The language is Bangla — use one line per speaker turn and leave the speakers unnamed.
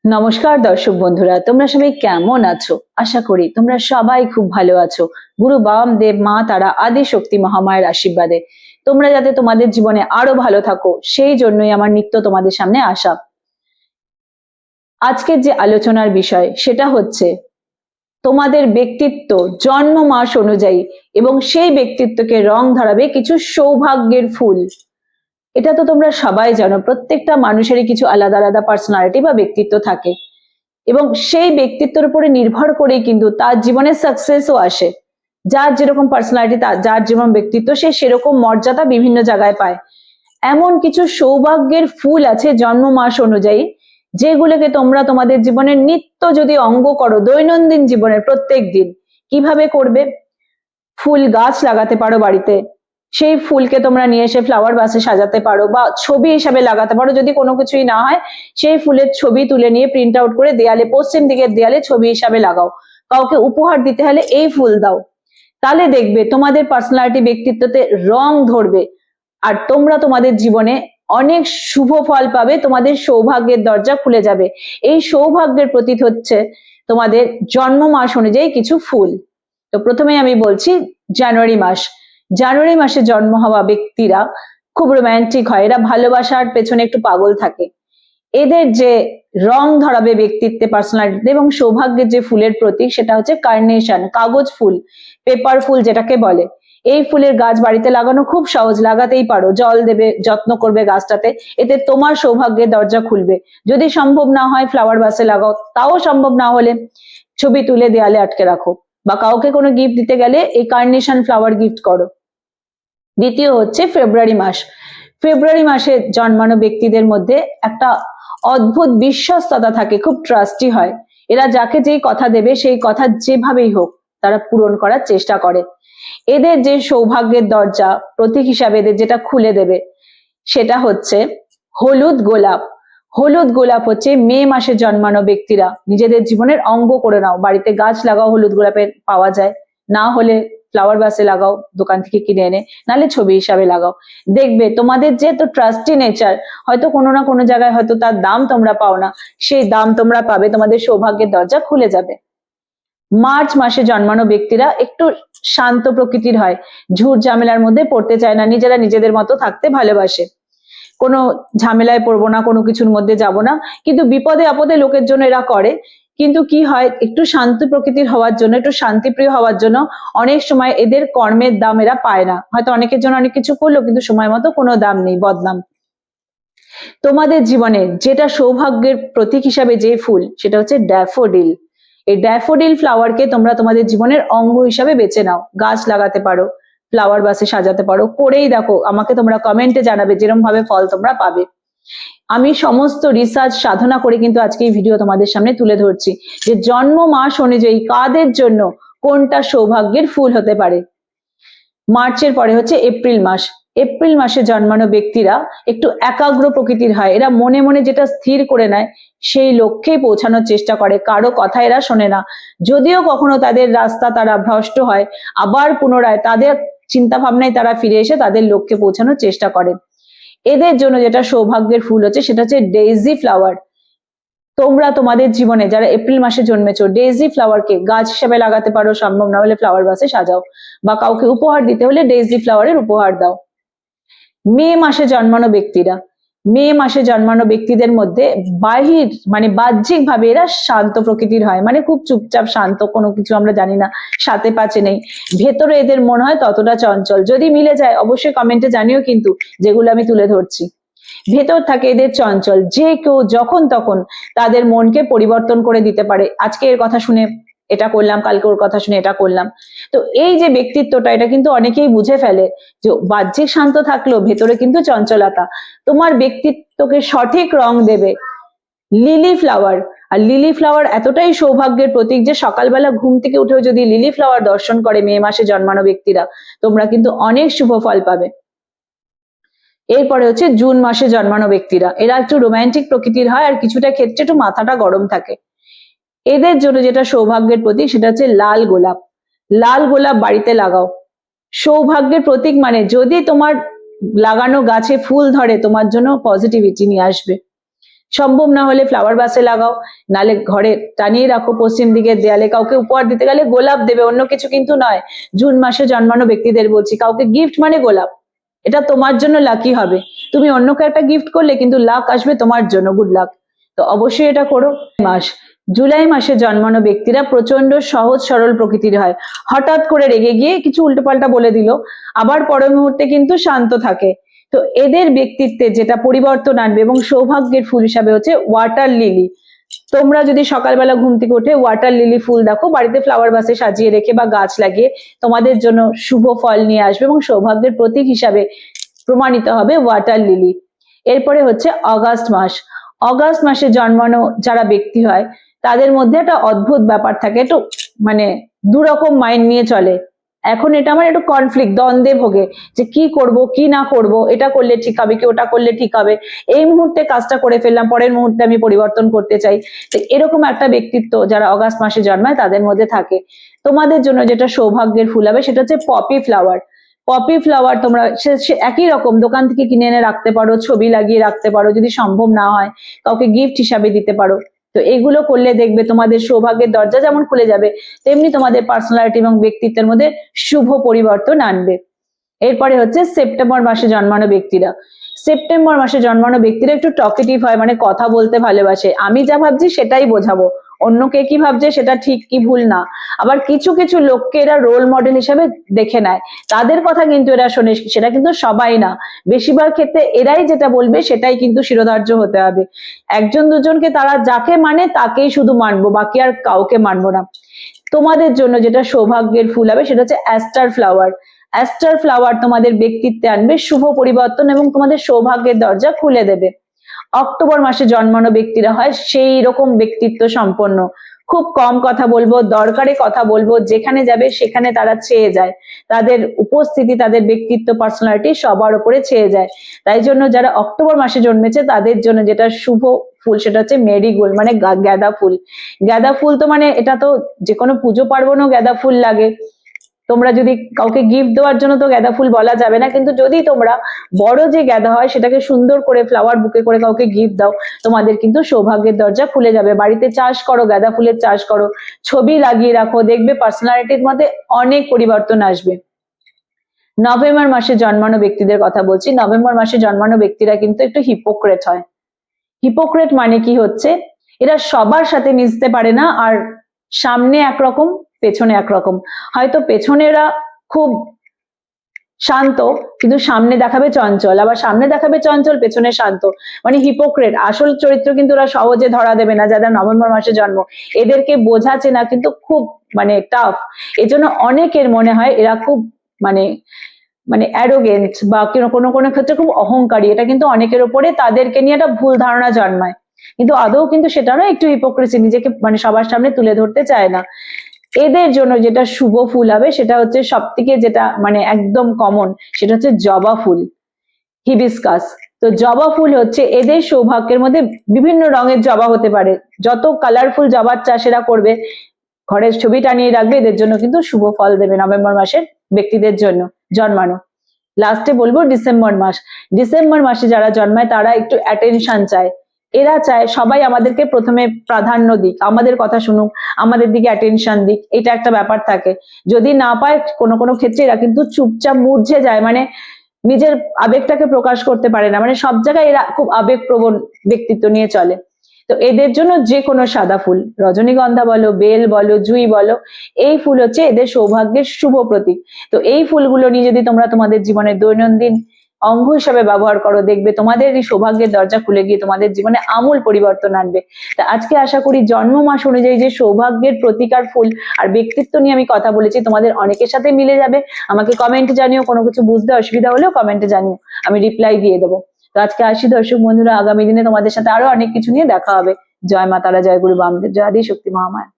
নমস্কার দর্শক বন্ধুরা, তোমরা সবাই কেমন আছো? আশা করি তোমরা সবাই খুব ভালো আছো। গুরু বামদেব, মা তারা, আদি শক্তি মহামায়ের আশীর্বাদে তোমরা যাতে তোমাদের জীবনে আরো ভালো থাকো, সেই জন্যই আমার নিত্য তোমাদের সামনে আসা। আজকের যে আলোচনার বিষয় সেটা হচ্ছে তোমাদের ব্যক্তিত্ব জন্ম মাস অনুযায়ী এবং সেই ব্যক্তিত্বকে রং ধরাবে কিছু সৌভাগ্যের ফুল। এটা তো তোমরা সবাই জানো, প্রত্যেকটা মানুষেরই কিছু আলাদা আলাদা পার্সোনালিটি বা ব্যক্তিত্ব থাকে এবং সেই ব্যক্তিত্বের উপরে নির্ভর করেই কিন্তু তার জীবনে সাকসেসও আসে। যার যেরকম পার্সোনালিটি, যার যেমন ব্যক্তিত্ব, সে সেরকম মর্যাদা বিভিন্ন জায়গায় পায়। এমন কিছু সৌভাগ্যের ফুল আছে জন্ম মাস অনুযায়ী, যেগুলোকে তোমরা তোমাদের জীবনের নিত্য যদি অঙ্গ করো, দৈনন্দিন জীবনের প্রত্যেক দিন। কিভাবে করবে? ফুল গাছ লাগাতে পারো বাড়িতে, সেই ফুলকে তোমরা নিয়ে এসে ফ্লাওয়ার বাসে সাজাতে পারো বা ছবি হিসাবে লাগাতে পারো। যদি কোনো কিছুই না হয়, সেই ফুলের ছবি তুলে নিয়ে প্রিন্ট আউট করে দেয়ালে, পশ্চিম দিকের দেয়ালে ছবি হিসাবে লাগাও। কাউকে উপহার দিতে হলে এই ফুল দাও। তাহলে দেখবে তোমাদের পার্সোনালিটি, ব্যক্তিত্বতে রং ধরবে আর তোমরা তোমাদের জীবনে অনেক শুভ ফল পাবে। তোমাদের সৌভাগ্যের দরজা খুলে যাবে। এই সৌভাগ্যের প্রতীক হচ্ছে তোমাদের জন্ম মাস অনুযায়ী কিছু ফুল। তো প্রথমে আমি বলছি জানুয়ারি মাস। জানুয়ারি মাসে জন্ম হওয়া ব্যক্তিরা খুব রোম্যান্টিক হয়। এরা ভালোবাসার পেছনে একটু পাগল থাকে। এদের যে রং ধরাবে ব্যক্তিত্বে, পার্সোনালিটিতে এবং সৌভাগ্যের যে ফুলের প্রতীক সেটা হচ্ছে কার্নেশন, কাগজ ফুল, পেপার ফুল যেটাকে বলে। এই ফুলের গাছ বাড়িতে লাগানো খুব সহজ, লাগাতেই পারো। জল দেবে, যত্ন করবে গাছটাতে, এতে তোমার সৌভাগ্যের দরজা খুলবে। যদি সম্ভব না হয় ফ্লাওয়ার বাসে লাগাও, তাও সম্ভব না হলে ছবি তুলে দেয়ালে আটকে রাখো বা কাউকে কোনো গিফট দিতে গেলে এই কার্নেশন ফ্লাওয়ার গিফট করো। দ্বিতীয় হচ্ছে ফেব্রুয়ারি মাস। ফেব্রুয়ারি মাসে জন্মানো ব্যক্তিদের মধ্যে একটা অদ্ভুত বিশ্বস্ততা থাকে, খুব ট্রাস্টি হয়। এরা যাকে যেই কথা দেবে সেই কথা যেভাবেই হোক তারা পূরণ করার চেষ্টা করে। এদের যে সৌভাগ্যের দরজা প্রতীক হিসাবে এদের যেটা খুলে দেবে সেটা হচ্ছে হলুদ গোলাপ। হলুদ গোলাপ হচ্ছে মে মাসে জন্মানো ব্যক্তিরা নিজেদের জীবনের অঙ্গ করে নাও। বাড়িতে গাছ লাগাও, হলুদ গোলাপের পাওয়া যায়, না হলে ফ্লাওয়ার বাসে লাগাও দোকান থেকে কিনে এনে, নালে ছবি হিসাবে লাগাও। দেখবে তোমাদের যেহেতু ট্রাস্টি নেচার, হয়তো কোনো না কোনো জায়গায় হয়তো তার দাম তোমরা পাও না, সেই দাম তোমরা পাবে, তোমাদের সৌভাগ্যের দরজা খুলে যাবে। মার্চ মাসে জন্মানো ব্যক্তিরা একটু শান্ত প্রকৃতির হয়, ঝুট ঝামেলার মধ্যে পড়তে চায় না, নিজেরা নিজেদের মতো থাকতে ভালোবাসে। কোনো ঝামেলায় পড়বো না, কোনো কিছুর মধ্যে যাব না, কিন্তু বিপদে আপদে লোকের জন্য এরা করে। কিন্তু কি হয়, একটু শান্ত প্রকৃতির হওয়ার জন্য, একটু শান্তিপ্রিয় হওয়ার জন্য অনেক সময় এদের কর্মের দাম এরা পায় না। হয়তো অনেকের জন্য অনেক কিছু করলো কিন্তু সময় মতো কোনো দাম নেই, বদনাম। তোমাদের জীবনে যেটা সৌভাগ্যের প্রতীক হিসাবে যে ফুল, সেটা হচ্ছে ড্যাফোডিল। এই ড্যাফোডিল ফ্লাওয়ারকে তোমরা তোমাদের জীবনের অঙ্গ হিসাবে বেছে নাও। গাছ লাগাতে পারো, ফ্লাওয়ার বাসে সাজাতে পারো, করেই দেখো। আমাকে তোমরা কমেন্টে জানাবে যেরকম ভাবে ফল তোমরা পাবে। আমি সমস্ত রিসার্চ সাধনা করে কিন্তু আজকে এই ভিডিও তোমাদের সামনে তুলে ধরছি যে জন্ম মাস অনুযায়ী কাদের জন্য কোনটা সৌভাগ্যের ফুল হতে পারে। মার্চের পরে হচ্ছে এপ্রিল মাস। এপ্রিল মাসে জন্মানো ব্যক্তিরা একটু একাগ্র প্রকৃতির হয়। এরা মনে মনে যেটা স্থির করে নেয় সেই লক্ষ্যেই পৌঁছানোর চেষ্টা করে, কারো কথা এরা শোনে না। যদিও কখনো তাদের রাস্তা তারা ভ্রষ্ট হয়, আবার পুনরায় তাদের চিন্তা ভাবনায় তারা ফিরে এসে তাদের লক্ষ্যে পৌঁছানোর চেষ্টা করে। এদের জন্য যেটা সৌভাগ্যের ফুল হচ্ছে সেটা হচ্ছে ডেইজি ফ্লাওয়ার। তোমরা তোমাদের জীবনে যারা এপ্রিল মাসে জন্মেছো, ডেইজি ফ্লাওয়ারকে গাছ হিসেবে লাগাতে পারো, সম্ভব না হলে ফ্লাওয়ার বাসে সাজাও বা কাউকে উপহার দিতে হলে ডেইজি ফ্লাওয়ারের উপহার দাও। মে মাসে জন্মানো ব্যক্তিরা, মে মাসে জন্মানো ব্যক্তিদের মধ্যে বাহির মানে বাহ্যিক ভাবে এরা শান্ত প্রকৃতির হয়, মানে খুব চুপচাপ শান্ত, কোনো কিছু আমরা জানি না, সাথে পাচে নেই। ভেতরে এদের মনে হয় ততটা চঞ্চল। যদি মিলে যায় অবশ্যই কমেন্টে জানিও, কিন্তু যেগুলো আমি তুলে ধরছি ভেতর থাকে এদের চঞ্চল। যে কেউ যখন তখন তাদের মনকে পরিবর্তন করে দিতে পারে। আজকে এর কথা শুনে এটা করলাম, কালকে ওর কথা শুনে এটা করলাম। তো এই যে ব্যক্তিত্বটা, এটা কিন্তু অনেকেই বুঝে ফেলে যে বাহ্যিক শান্ত থাকলেও ভেতরে কিন্তু চঞ্চলতা। তোমার ব্যক্তিত্বকে সঠিক রং দেবে লিলি ফ্লাওয়ার। আর লিলি ফ্লাওয়ার এতটাই সৌভাগ্যের প্রতীক যে সকালবেলা ঘুম থেকে উঠেও যদি লিলি ফ্লাওয়ার দর্শন করে মে মাসে জন্মানো ব্যক্তিরা, তোমরা কিন্তু অনেক শুভ ফল পাবে। এরপরে হচ্ছে জুন মাসে জন্মানো ব্যক্তিরা। এরা একটু রোমান্টিক প্রকৃতির হয় আর কিছুটা ক্ষেত্রে একটু মাথাটা গরম থাকে। এদের জন্য যেটা সৌভাগ্যের প্রতীক সেটা হচ্ছে লাল গোলাপ। লাল গোলাপ বাড়িতে লাগাও। সৌভাগ্যের প্রতীক মানে যদি তোমার লাগানো গাছে ফুল ধরে, তোমার জন্য পজিটিভিটি নিয়ে আসবে। সম্ভব না হলে ফ্লাওয়ার বাসে লাগাও, নালে ঘরে টানিয়ে রাখো পশ্চিম দিকের দেয়ালে। কাউকে উপহার দিতে গেলে গোলাপ দেবে, অন্য কিছু কিন্তু নয়। জুন মাসে জন্মানো ব্যক্তিদের বলছি, কাউকে গিফট মানে গোলাপ, এটা তোমার জন্য লাকি হবে। তুমি অন্যকে একটা গিফট করলে কিন্তু লাক আসবে তোমার জন্য, গুড লাক। তো অবশ্যই এটা করো। মাস জুলাই মাসে জন্মানো ব্যক্তিরা প্রচন্ড সহজ সরল প্রকৃতির হয়। হঠাৎ করে রেগে গিয়ে কিছু উল্টোপাল্টা বলে দিল, আবার পরের মুহূর্তে কিন্তু শান্ত থাকে। তো এদের ব্যক্তিত্বে যেটা পরিবর্তন আনবে এবং সৌভাগ্যের ফুল হিসাবে হচ্ছে ওয়াটার লিলি। তোমরা যদি সকালবেলা ঘুম থেকে উঠে ওয়াটার লিলি ফুল দেখো বাড়িতে ফ্লাওয়ার বাসে সাজিয়ে রেখে বা গাছ লাগিয়ে, তোমাদের জন্য শুভ ফল নিয়ে আসবে এবং সৌভাগ্যের প্রতীক হিসাবে প্রমাণিত হবে ওয়াটার লিলি। এরপরে হচ্ছে অগাস্ট মাস। অগাস্ট মাসে জন্মানো যারা ব্যক্তি হয় তাদের মধ্যে একটা অদ্ভুত ব্যাপার থাকে, একটু মানে দুরকম মাইন্ড নিয়ে চলে। এখন এটা আমার একটু কনফ্লিক্ট, দ্বন্দ্বে ভোগে যে কি করব কি না করব, এটা করলে ঠিক হবে কি ওটা করলে ঠিক হবে, এই মুহূর্তে কাজটা করে ফেললাম, পরের মুহূর্তে আমি পরিবর্তন করতে চাই। তো এরকম একটা ব্যক্তিত্ব যারা অগাস্ট মাসে জন্মায় তাদের মধ্যে থাকে। তোমাদের জন্য যেটা সৌভাগ্যের ফুল হবে সেটা হচ্ছে পপি ফ্লাওয়ার। পপি ফ্লাওয়ার তোমরা একই রকম দোকান থেকে কিনে এনে রাখতে পারো, ছবি লাগিয়ে রাখতে পারো, যদি সম্ভব না হয় কাউকে গিফট হিসাবে দিতে পারো। তো এগুলো করলে দেখবে তোমাদের সৌভাগ্যের দরজা যেমন খুলে যাবে, তেমনি তোমাদের পার্সোনালিটি এবং ব্যক্তিত্বের মধ্যে শুভ পরিবর্তন আনবে। এরপরে হচ্ছে সেপ্টেম্বর মাসে জন্মানো ব্যক্তিরা। সেপ্টেম্বর মাসে জন্মানো ব্যক্তিরা একটু টকেটিভ হয়, মানে কথা বলতে ভালোবাসে। আমি যা ভাবছি সেটাই বোঝাবো, অন্যকে কি ভাবছে সেটা ঠিক কি ভুল না। আবার কিছু কিছু লোককে এরা রোল মডেল হিসেবে দেখে নেয়, তাদের কথা কিন্তু এরা শোনে, সেটা কিন্তু সবাই না। বেশিরভাগ ক্ষেত্রে এরাই যেটা বলবে সেটাই কিন্তু শিরোধার্য হতে হবে। একজন দুজনকে তারা যাকে মানে তাকেই শুধু মানবো, বাকি আর কাউকে মানবো না। তোমাদের জন্য যেটা সৌভাগ্যের ফুল হবে সেটা হচ্ছে অ্যাস্টার ফ্লাওয়ার। অ্যাস্টার ফ্লাওয়ার তোমাদের ব্যক্তিত্বে আনবে শুভ পরিবর্তন এবং তোমাদের সৌভাগ্যের দরজা খুলে দেবে। অক্টোবর মাসে জন্মানো ব্যক্তিরা হয় সেই রকম ব্যক্তিত্ব সম্পন্ন, খুব কম কথা বলবো, দরকারে কথা বলবো, যেখানে যাবে সেখানে তারা ছেয়ে যায়, তাদের উপস্থিতি তাদের ব্যক্তিত্ব পার্সোনালিটি সবার উপরে ছেয়ে যায়। তাই জন্য যারা অক্টোবর মাসে জন্মেছে তাদের জন্য যেটা শুভ ফুল সেটা হচ্ছে মেরিগোল্ড, মানে গাঁদা ফুল। গাঁদা ফুল তো মানে এটা তো যে কোনো পুজো পার্বণেও গাঁদা ফুল লাগে। তোমরা যদি কাউকে গিফট দেওয়ার জন্য তো গাঁদা ফুল বলা যাবে না, কিন্তু যদি তোমরা বড় যে গাঁদা হয় সেটাকে সুন্দর করে ফ্লাওয়ার বুকে করে কাউকে গিফট দাও, তোমাদের কিন্তু সৌভাগ্যের দরজা খুলে যাবে। বাড়িতে চাষ করো, গাঁদা ফুলের চাষ করো, ছবি লাগিয়ে রাখো, দেখবে পার্সোনালিটির মধ্যে অনেক পরিবর্তন আসবে। নভেম্বর মাসে জন্মানো ব্যক্তিদের কথা বলছি। নভেম্বর মাসে জন্মানো ব্যক্তিরা কিন্তু একটু হিপোক্রেট হয়। হিপোক্রেট মানে কি হচ্ছে, এরা সবার সাথে মিশতে পারে না, আর সামনে একরকম পেছনে একরকম। হয়তো পেছনেরা খুব শান্ত কিন্তু সামনে দেখাবে চঞ্চল, আবার সামনে দেখাবে চঞ্চল পেছনে শান্ত, মানে হিপোক্রেট। আসল চরিত্র কিন্তু ওরা সহজে ধরা দেবে না যারা নভেম্বর মাসে জন্ম। এদেরকে বোঝা চেনা কিন্তু খুব মানে টাফ। এজন্য অনেকের মনে হয় এরা খুব মানে মানে অ্যারোগেন্ট বা কোনো কোনো ক্ষেত্রে খুব অহংকারী। এটা কিন্তু অনেকের উপরে তাদেরকে নিয়ে একটা ভুল ধারণা জন্মায়, কিন্তু আদৌ কিন্তু সেটা না, একটু হিপোক্রেসি, নিজেকে মানে সবার সামনে তুলে ধরতে চায় না। এদের জন্য যেটা শুভ ফুল হবে সেটা হচ্ছে সব থেকে যেটা মানে একদম কমন, সেটা হচ্ছে জবা ফুল, হিবিস্কাস। তো জবা ফুল হচ্ছে এদের সৌভাগ্যের মধ্যে বিভিন্ন রঙের জবা হতে পারে, যত কালারফুল জবার চাষ এরা করবে, ঘরের ছবি টানিয়ে রাখবে, এদের জন্য কিন্তু শুভ ফল দেবে নভেম্বর মাসের ব্যক্তিদের জন্য জন্মানো। লাস্টে বলবো ডিসেম্বর মাস। ডিসেম্বর মাসে যারা জন্মায় তারা একটু অ্যাটেনশন চায়। এরা চায় সবাই আমাদেরকে প্রথমে প্রাধান্য দিক, আমাদের কথা শুনুক, আমাদের দিকে অ্যাটেনশন দিক, এটা একটা ব্যাপার থাকে। যদি না পায় কোনো কোনো ক্ষেত্রে এরা কিন্তু চুপচাপ মূর্ছে যায়, মানে নিজের আবেগটাকে প্রকাশ করতে পারে না, মানে সব জায়গায় এরা খুব আবেগপ্রবণ ব্যক্তিত্ব নিয়ে চলে। তো এদের জন্য যে কোনো সাদা ফুল, রজনীগন্ধা বলো, বেল বলো, জুঁই বলো, এই ফুল হচ্ছে এদের সৌভাগ্যের শুভ প্রতীক। তো এই ফুলগুলো নিয়ে যদি তোমরা তোমাদের জীবনের দৈনন্দিন অঙ্গ হিসাবে ব্যবহার করো, দেখবে তোমাদের এই সৌভাগ্যের দরজা খুলে গিয়ে তোমাদের জীবনে আমূল পরিবর্তন আনবে। তা আজকে আশা করি জন্ম মাস অনুযায়ী যে সৌভাগ্যের প্রতিকার ফুল আর ব্যক্তিত্ব নিয়ে আমি কথা বলেছি তোমাদের অনেকের সাথে মিলে যাবে। আমাকে কমেন্টে জানিও, কোনো কিছু বুঝতে অসুবিধা হলেও কমেন্টে জানিও, আমি রিপ্লাই দিয়ে দেবো। তো আজকে আসি দর্শক বন্ধুরা, আগামী দিনে তোমাদের সাথে আরো অনেক কিছু নিয়ে দেখা হবে। জয় মা তারা, জয় গুরু বামদেব, জয় আদি শক্তি মহামায়া।